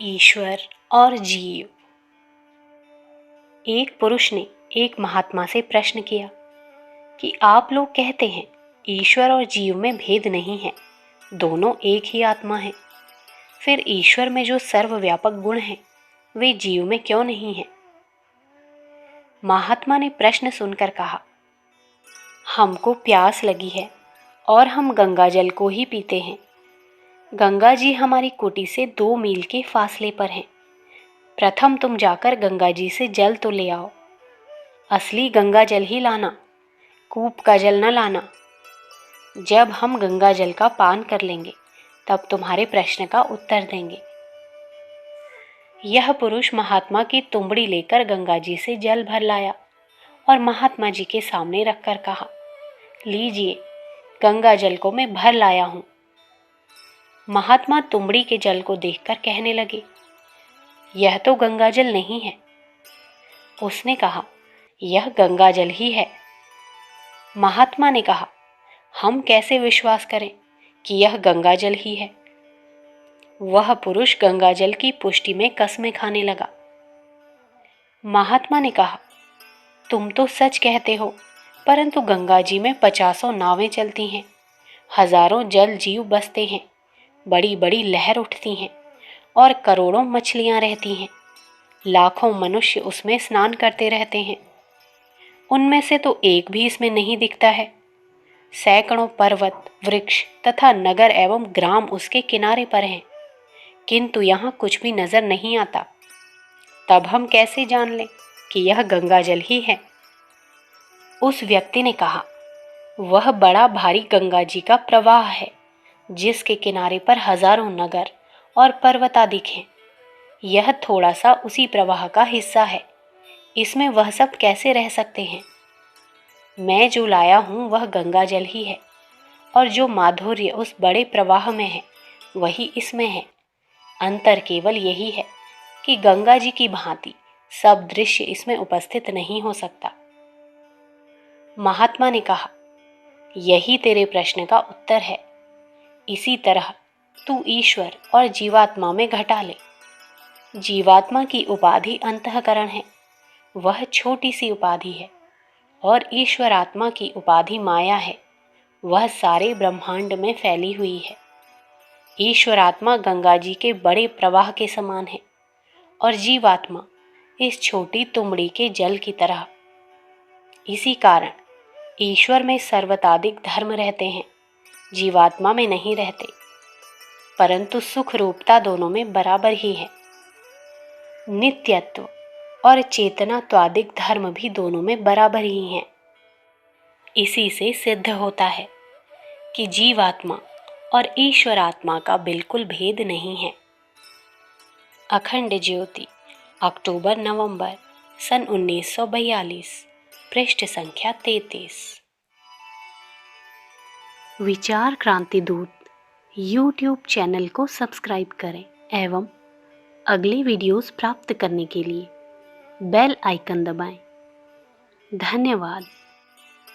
ईश्वर और जीव। एक पुरुष ने एक महात्मा से प्रश्न किया कि आप लोग कहते हैं ईश्वर और जीव में भेद नहीं है, दोनों एक ही आत्मा है। फिर ईश्वर में जो सर्वव्यापक गुण हैं, वे जीव में क्यों नहीं हैं? महात्मा ने प्रश्न सुनकर कहा, हमको प्यास लगी है और हम गंगा जल को ही पीते हैं। गंगा जी हमारी कुटी से 2 मील के फासले पर हैं। प्रथम तुम जाकर गंगा जी से जल तो ले आओ। असली गंगा जल ही लाना, कूप का जल न लाना। जब हम गंगा जल का पान कर लेंगे तब तुम्हारे प्रश्न का उत्तर देंगे। यह पुरुष महात्मा की तुंबड़ी लेकर गंगा जी से जल भर लाया और महात्मा जी के सामने रखकर कहा, लीजिए, गंगा जल को मैं भर लाया हूं। महात्मा तुंबड़ी के जल को देखकर कहने लगे, यह तो गंगा जल नहीं है। उसने कहा, यह गंगा जल ही है। महात्मा ने कहा, हम कैसे विश्वास करें कि यह गंगा जल ही है? वह पुरुष गंगा जल की पुष्टि में कसमें खाने लगा। महात्मा ने कहा, तुम तो सच कहते हो, परंतु गंगा जी में 50 नावें चलती हैं, हजारों जल जीव बसते हैं, बड़ी बड़ी लहर उठती हैं और करोड़ों मछलियां रहती हैं। लाखों मनुष्य उसमें स्नान करते रहते हैं। उनमें से तो एक भी इसमें नहीं दिखता है। सैकड़ों पर्वत, वृक्ष तथा नगर एवं ग्राम उसके किनारे पर हैं, किंतु यहाँ कुछ भी नजर नहीं आता। तब हम कैसे जान लें कि यह गंगा जल ही है? उस व्यक्ति ने कहा, वह बड़ा भारी गंगा जी का प्रवाह है, जिसके किनारे पर हजारों नगर और पर्वतादिक हैं। यह थोड़ा सा उसी प्रवाह का हिस्सा है। इसमें वह सब कैसे रह सकते हैं? मैं जो लाया हूं वह गंगा जल ही है, और जो माधुर्य उस बड़े प्रवाह में है वही इसमें है। अंतर केवल यही है कि गंगा जी की भांति सब दृश्य इसमें उपस्थित नहीं हो सकता। महात्मा ने कहा, यही तेरे प्रश्न का उत्तर है। इसी तरह तू ईश्वर और जीवात्मा में घटा ले। जीवात्मा की उपाधि अंतःकरण है, वह छोटी सी उपाधि है, और ईश्वर आत्मा की उपाधि माया है, वह सारे ब्रह्मांड में फैली हुई है। ईश्वर आत्मा गंगा जी के बड़े प्रवाह के समान है और जीवात्मा इस छोटी तुंबड़ी के जल की तरह। इसी कारण ईश्वर में सर्वताधिक धर्म रहते हैं, जीवात्मा में नहीं रहते, परंतु सुख रूपता दोनों में बराबर ही है। नित्यत्व और चेतनात्वादिक धर्म भी दोनों में बराबर ही हैं। इसी से सिद्ध होता है कि जीवात्मा और ईश्वर आत्मा का बिल्कुल भेद नहीं है। अखंड ज्योति, अक्टूबर-नवंबर सन 1942, पृष्ठ संख्या 33। विचार क्रांति दूत यूट्यूब चैनल को सब्सक्राइब करें एवं अगले वीडियोस प्राप्त करने के लिए बेल आइकन दबाएं। धन्यवाद।